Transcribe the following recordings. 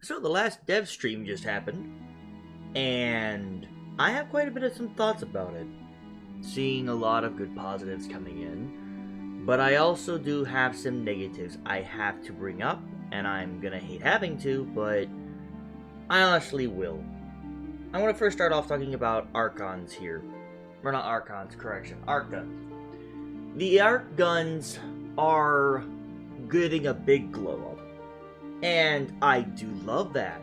So the last Devstream just happened, and I have quite a bit of some thoughts about it. Seeing a lot of good positives coming in, but I also do have some negatives I have to bring up, and I'm gonna hate having to, but I honestly will. I want to first start off talking about Archons here. Or not Archons, correction, Arc Guns. The Arc Guns are getting a big glow up. And I do love that.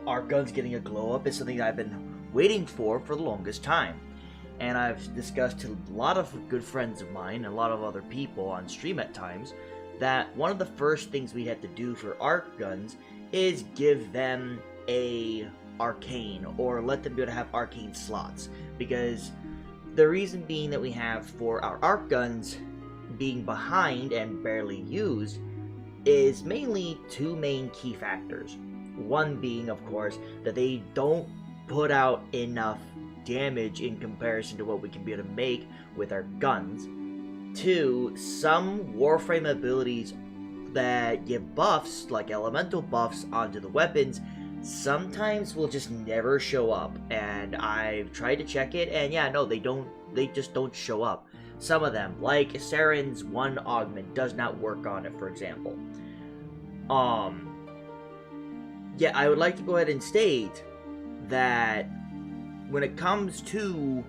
Arc Guns getting a glow up is something I've been waiting for the longest time. And I've discussed to a lot of good friends of mine and a lot of other people on stream at times that one of the first things we have to do for Arc Guns is give them a arcane, or let them be able to have arcane slots. Because the reason being that we have for our Arc Guns being behind and barely used is mainly two main key factors. One being, of course, that they don't put out enough damage in comparison to what we can be able to make with our guns. Two, some Warframe abilities that give buffs, like elemental buffs, onto the weapons, sometimes will just never show up. And I've tried to check it, and yeah, no, they just don't show up. Some of them, like Saren's one augment, does not work on it, for example. Yeah, I would like to go ahead and state that when it comes to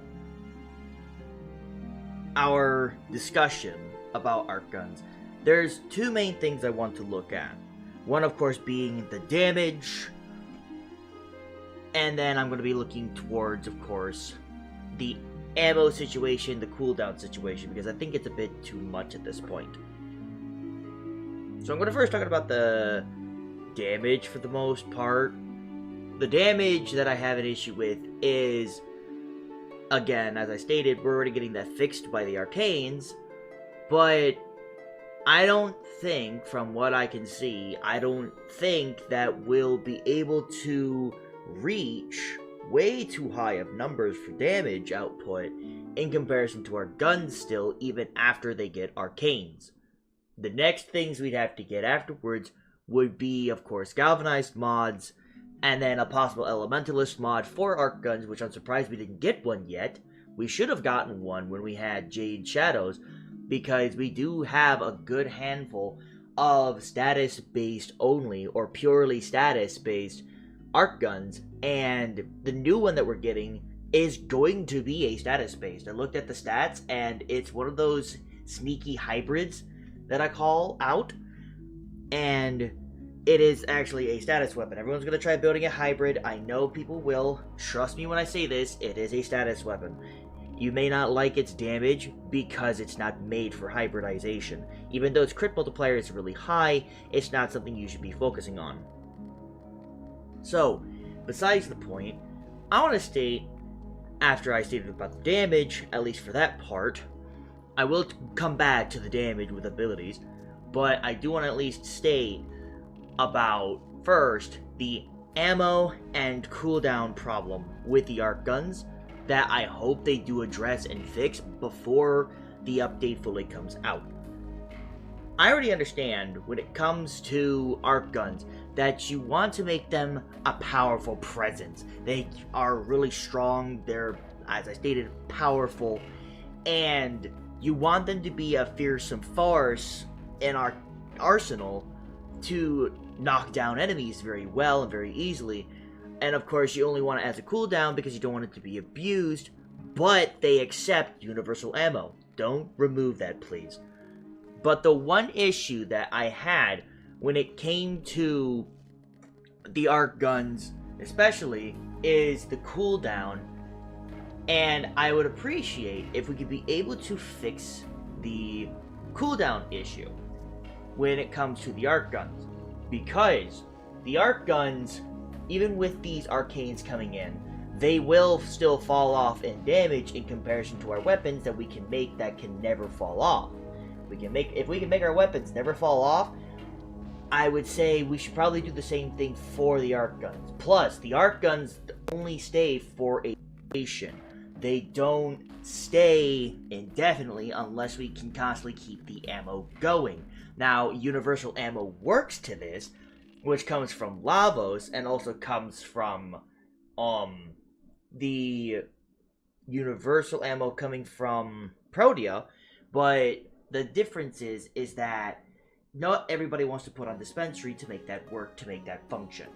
our discussion about Arc Guns, there's two main things I want to look at. One, of course, being the damage, and then I'm going to be looking towards, of course, the ammo situation, the cooldown situation, because I think it's a bit too much at this point. So I'm going to first talk about the damage for the most part. The damage that I have an issue with is, again, as I stated, we're already getting that fixed by the arcanes, but I don't think, from what I can see, I don't think that we'll be able to reach way too high of numbers for damage output in comparison to our guns still, even after they get arcanes. The next things we'd have to get afterwards would be, of course, galvanized mods, and then a possible elementalist mod for Arc Guns, which I'm surprised we didn't get one yet. We should have gotten one when we had Jade Shadows, because we do have a good handful of status-based only, or purely status-based Arc Guns, and the new one that we're getting is going to be a status-based. I looked at the stats, and it's one of those sneaky hybrids that I call out, and it is actually a status weapon. Everyone's going to try building a hybrid. I know people will. Trust me when I say this, it is a status weapon. You may not like its damage because it's not made for hybridization. Even though its crit multiplier is really high, it's not something you should be focusing on. So, besides the point, I want to state, after I stated about the damage, at least for that part, I will come back to the damage with abilities, but I do want to at least state about, first, the ammo and cooldown problem with the Arc Guns that I hope they do address and fix before the update fully comes out. I already understand when it comes to Arc Guns that you want to make them a powerful presence. They are really strong, they're, as I stated, powerful, and you want them to be a fearsome force in our arsenal to knock down enemies very well and very easily. And of course, you only want it as a cooldown because you don't want it to be abused, but they accept universal ammo. Don't remove that, please. But the one issue that I had when it came to the Arc Guns, especially, is the cooldown. And I would appreciate if we could be able to fix the cooldown issue when it comes to the Arc Guns. Because the Arc Guns, even with these arcanes coming in, they will still fall off in damage in comparison to our weapons that we can make that can never fall off. If we can make our weapons never fall off, I would say we should probably do the same thing for the Arc Guns. Plus, the Arc Guns only stay for a duration. They don't stay indefinitely unless we can constantly keep the ammo going. Now, universal ammo works to this, which comes from Lavos and also comes from the universal ammo coming from Protea, but the difference is that not everybody wants to put on dispensary to make that work, to make that function.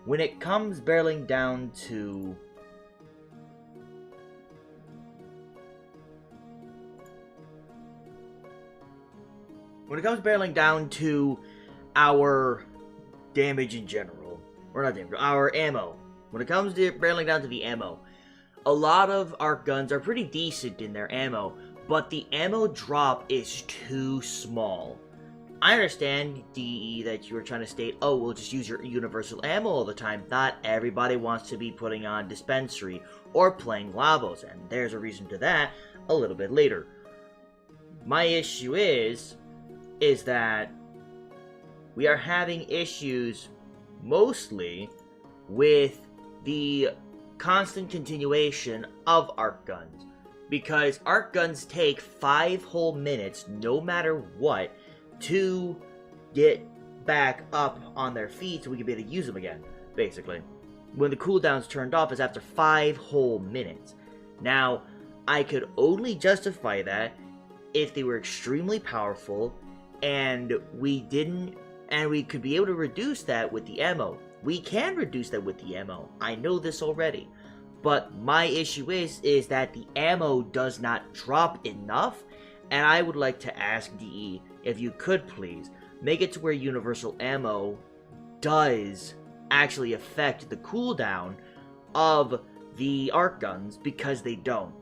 When it comes barreling down to our damage in general, or not damage, our ammo. When it comes to barreling down to the ammo, a lot of arc guns are pretty decent in their ammo, but the ammo drop is too small. I understand, DE, that you were trying to state, oh, we'll just use your universal ammo all the time. Not everybody wants to be putting on dispensary or playing Lavos, and there's a reason to that a little bit later. My issue is that we are having issues mostly with the constant continuation of arc guns, because arc guns take 5 whole minutes, no matter what, to get back up on their feet so we can be able to use them again, basically. When the cooldown's turned off is after 5 whole minutes. Now, I could only justify that if they were extremely powerful and we could be able to reduce that with the ammo. We can reduce that with the ammo. I know this already. But my issue is that the ammo does not drop enough, and I would like to ask DE if you could please make it to where universal ammo does actually affect the cooldown of the arc guns, because they don't.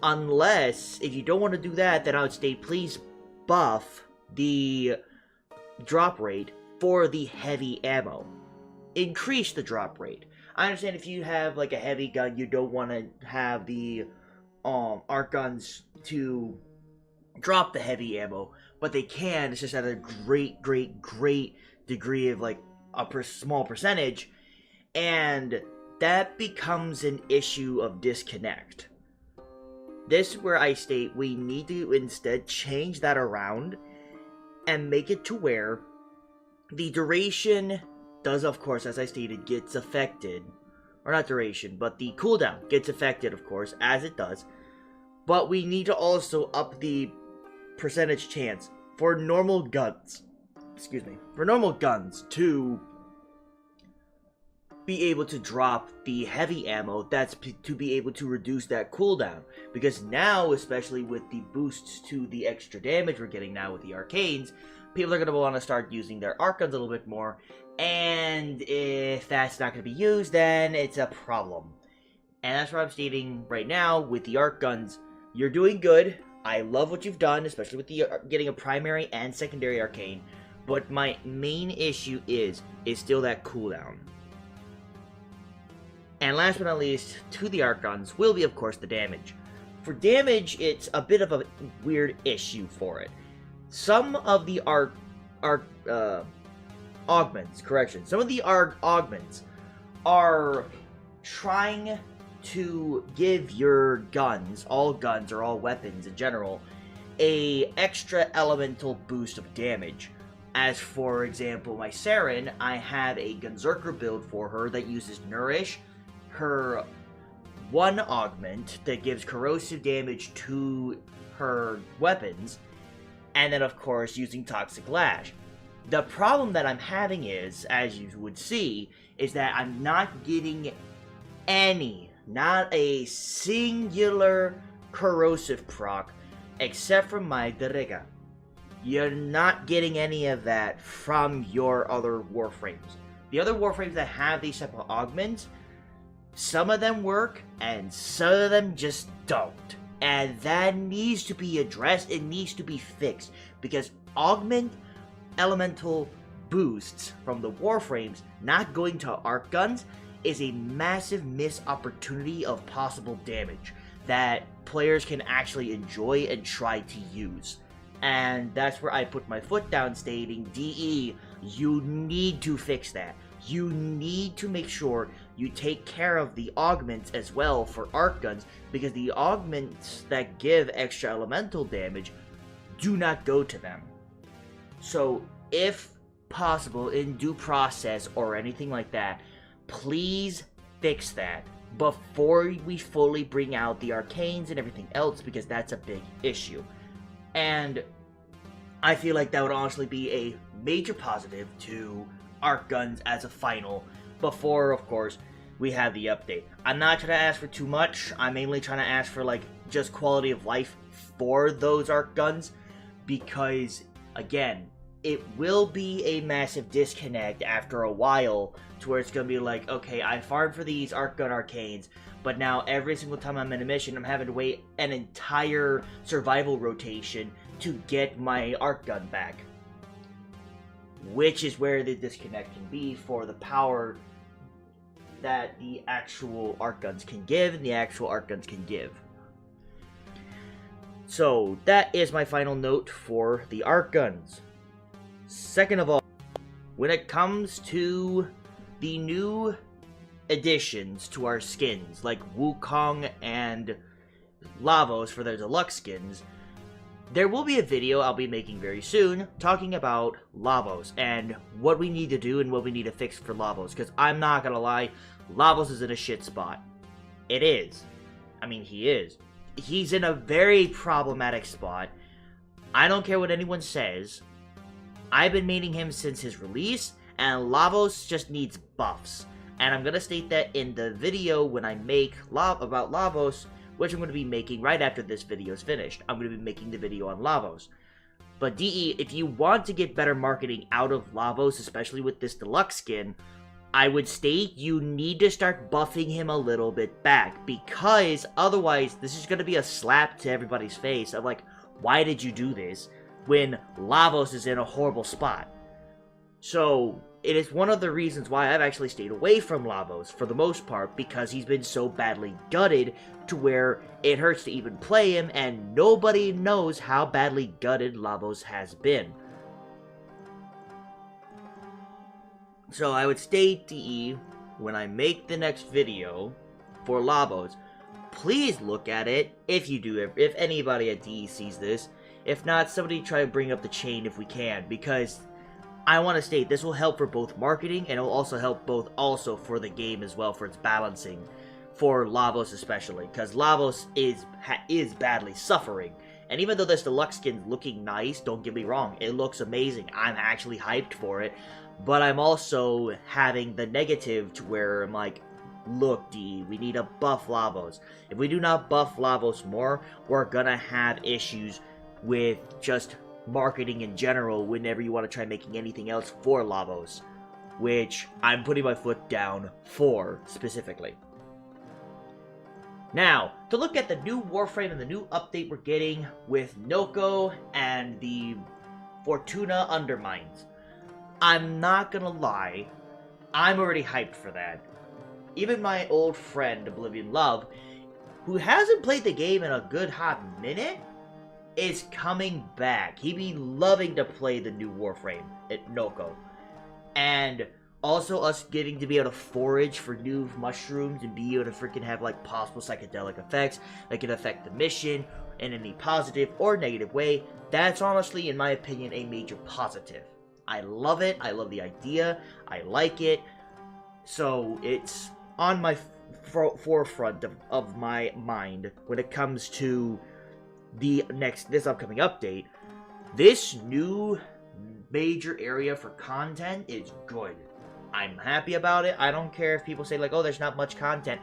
Unless, if you don't want to do that, then I would state please buff the drop rate for the heavy ammo. Increase the drop rate. I understand if you have like a heavy gun, you don't want to have the arc guns to drop the heavy ammo, but they can. It's just at a great degree of like a small percentage, and that becomes an issue of disconnect. This is where I state we need to instead change that around and make it to where the duration does, of course, as I stated, gets affected. Or not duration, but the cooldown gets affected, of course, as it does. But we need to also up the percentage chance for normal guns. For normal guns to be able to drop the heavy ammo, that's to be able to reduce that cooldown. Because now, especially with the boosts to the extra damage we're getting now with the arcanes, people are going to want to start using their arc guns a little bit more, and if that's not going to be used, then it's a problem. And that's what I'm stating right now with the arc guns. You're doing good. I love what you've done, especially with the getting a primary and secondary arcane, but my main issue is still that cooldown. And last but not least, to the arc guns will be, of course, the damage. For damage, it's a bit of a weird issue for it. Some of the augments are trying to give your guns, all guns or all weapons in general, a extra elemental boost of damage. As for example, my Saren, I have a Gunzerker build for her that uses Nourish, her one augment that gives corrosive damage to her weapons, and then of course using Toxic Lash. The problem that I'm having is, as you would see, is that I'm not getting not a singular corrosive proc except from my Deriga. You're not getting any of that from your other Warframes. The other Warframes that have these type of augments, some of them work and some of them just don't. And that needs to be addressed, it needs to be fixed, because augment elemental boosts from the Warframes not going to arc guns is a massive missed opportunity of possible damage that players can actually enjoy and try to use. And that's where I put my foot down stating, DE, you need to fix that. You need to make sure you take care of the augments as well for arc guns, because the augments that give extra elemental damage do not go to them. So if possible in due process or anything like that, please fix that before we fully bring out the arcanes and everything else, because that's a big issue. And I feel like that would honestly be a major positive to arc guns as a final before, of course, we have the update. I'm not trying to ask for too much. I'm mainly trying to ask for, like, just quality of life for those arc guns, because, again, it will be a massive disconnect after a while to where it's going to be like, okay, I farmed for these arc gun arcanes, but now every single time I'm in a mission, I'm having to wait an entire survival rotation to get my arc gun back. Which is where the disconnect can be for the power that the actual arc guns can give and the actual arc guns can give. So that is my final note for the arc guns. Second of all, when it comes to the new additions to our skins, like Wukong and Lavos for their deluxe skins, there will be a video I'll be making very soon talking about Lavos and what we need to do and what we need to fix for Lavos, because I'm not gonna lie, Lavos is in a shit spot. It is. I mean, he is. He's in a very problematic spot. I don't care what anyone says. I've been maining him since his release, and Lavos just needs buffs. And I'm gonna state that in the video when I make about Lavos, which I'm going to be making right after this video is finished. I'm going to be making the video on Lavos. But DE, if you want to get better marketing out of Lavos, especially with this deluxe skin, I would state you need to start buffing him a little bit back, because otherwise this is going to be a slap to everybody's face of like, why did you do this when Lavos is in a horrible spot? So it is one of the reasons why I've actually stayed away from Lavos for the most part, because he's been so badly gutted to where it hurts to even play him, and nobody knows how badly gutted Lavos has been. So I would state, DE, when I make the next video for Lavos, please look at it if you do, if anybody at DE sees this. If not, somebody try to bring up the chain if we can, because I want to state this will help for both marketing, and it will also help also for the game as well, for its balancing, for Lavos especially, because Lavos is badly suffering. And even though this deluxe skin's looking nice, don't get me wrong, it looks amazing. I'm actually hyped for it, but I'm also having the negative to where I'm like, look, D, we need to buff Lavos. If we do not buff Lavos more, we're gonna have issues with just marketing in general whenever you want to try making anything else for Lavos, which I'm putting my foot down for specifically. Now, to look at the new Warframe and the new update we're getting with Noko and the Fortuna Undermines. I'm not gonna lie, I'm already hyped for that. Even my old friend, Oblivion Love, who hasn't played the game in a good hot minute, is coming back. He'd be loving to play the new Warframe at Noko. And also us getting to be able to forage for new mushrooms and be able to freaking have like possible psychedelic effects that can affect the mission in any positive or negative way. That's honestly, in my opinion, a major positive. I love it. I love the idea. I like it. So it's on my forefront of my mind when it comes to this upcoming update. This new major area for content is good. I'm happy about it. I don't care if people say like, oh, there's not much content.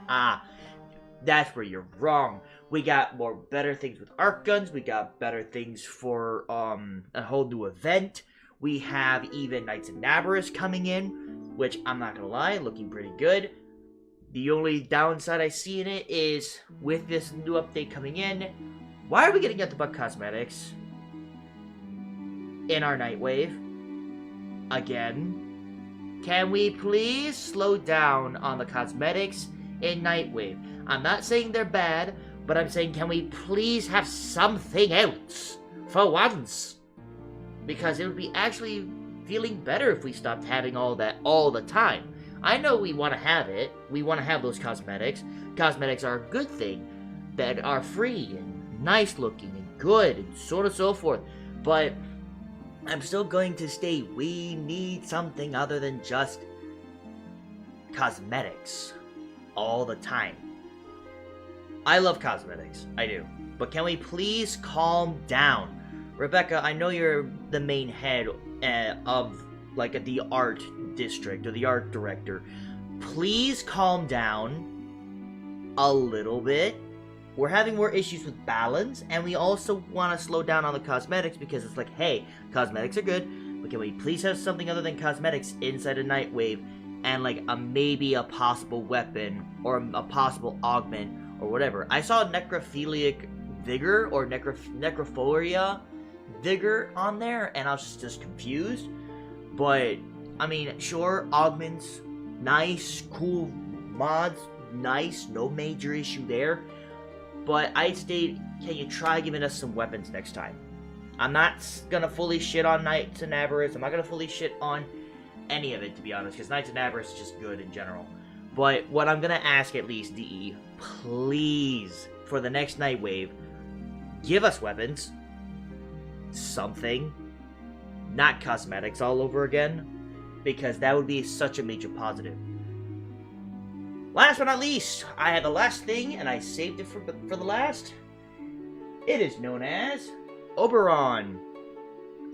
That's where you're wrong. We got better things with arc guns. We got better things for a whole new event. We have even Knights of Navarus coming in, which I'm not gonna lie, looking pretty good. The only downside I see in it is with this new update coming in, why are we getting the bug cosmetics in our Nightwave again? Can we please slow down on the cosmetics in Nightwave? I'm not saying they're bad, but I'm saying can we please have something else for once? Because it would be actually feeling better if we stopped having all that all the time. I know we want to have it. We want to have those cosmetics. Cosmetics are a good thing that are free and nice looking and good and so on and so forth. But I'm still going to state we need something other than just cosmetics all the time. I love cosmetics, I do. But can we please calm down? Rebecca, I know you're the main head of, like, the art district, or the art director. Please calm down a little bit. We're having more issues with balance, and we also want to slow down on the cosmetics, because it's like, hey, cosmetics are good, but can we please have something other than cosmetics inside a Nightwave, and like maybe a possible weapon, or a possible augment, or whatever. I saw necrophiliac vigor, or necrophoria vigor on there, and I was just confused. But, I mean, sure, augments, nice, cool mods, nice, no major issue there. But I'd state, can you try giving us some weapons next time? I'm not gonna fully shit on Knights and Avarice. I'm not gonna fully shit on any of it, to be honest, because Knights and Avarice is just good in general. But what I'm gonna ask, at least, DE, please, for the next Nightwave, give us weapons. Something. Not cosmetics all over again. Because that would be such a major positive. Last but not least, I had the last thing, and I saved it for the last. It is known as Oberon.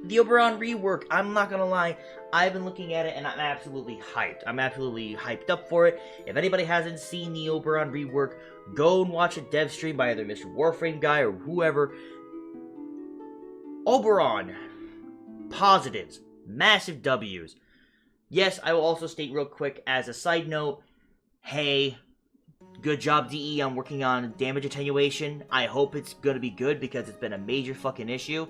The Oberon rework, I'm not gonna lie, I've been looking at it and I'm absolutely hyped. I'm absolutely hyped up for it. If anybody hasn't seen the Oberon rework, go and watch a dev stream by either Mr. Warframe guy or whoever. Oberon. Positives. Massive W's. Yes, I will also state real quick as a side note, hey, good job DE on working on damage attenuation. I hope it's gonna be good because it's been a major fucking issue.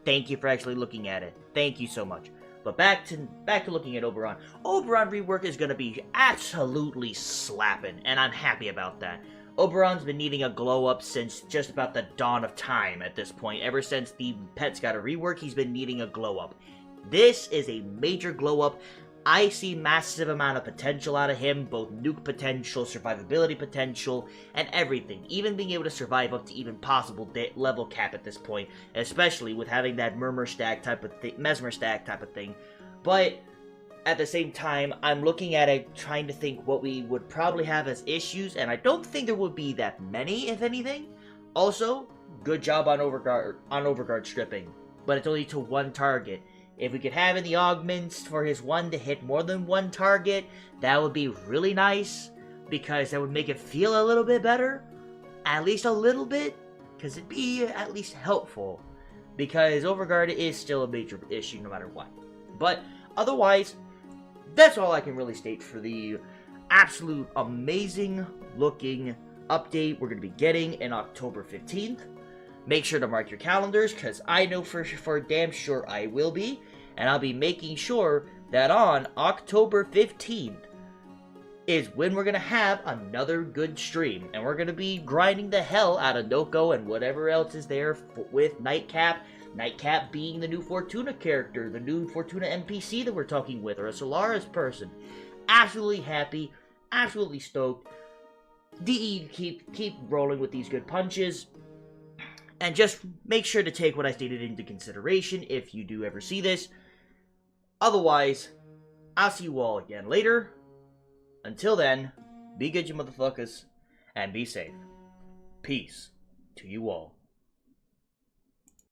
Thank you for actually looking at it. Thank you so much. But back to looking at Oberon. Oberon rework is gonna be absolutely slapping, and I'm happy about that. Oberon's been needing a glow up since just about the dawn of time at this point. Ever since the pet's got a rework, he's been needing a glow up. This is a major glow up. I see massive amount of potential out of him, both nuke potential, survivability potential, and everything. Even being able to survive up to even possible level cap at this point, especially with having that Mesmer stack type of thing. But at the same time, I'm looking at it, trying to think what we would probably have as issues, and I don't think there would be that many, if anything. Also, good job on overguard stripping, but it's only to one target. If we could have in the augments for his one to hit more than one target, that would be really nice, because that would make it feel a little bit better. At least a little bit, because it'd be at least helpful. Because overguard is still a major issue no matter what. But otherwise, that's all I can really state for the absolute amazing looking update we're going to be getting in October 15th. Make sure to mark your calendars, because I know for damn sure I will be. And I'll be making sure that on October 15th is when we're going to have another good stream. And we're going to be grinding the hell out of Noko and whatever else is there with Nightcap. Nightcap being the new Fortuna character, the new Fortuna NPC that we're talking with, or a Solaris person. Absolutely happy, absolutely stoked. DE, keep rolling with these good punches. And just make sure to take what I stated into consideration if you do ever see this. Otherwise, I'll see you all again later. Until then, be good, you motherfuckers, and be safe. Peace to you all.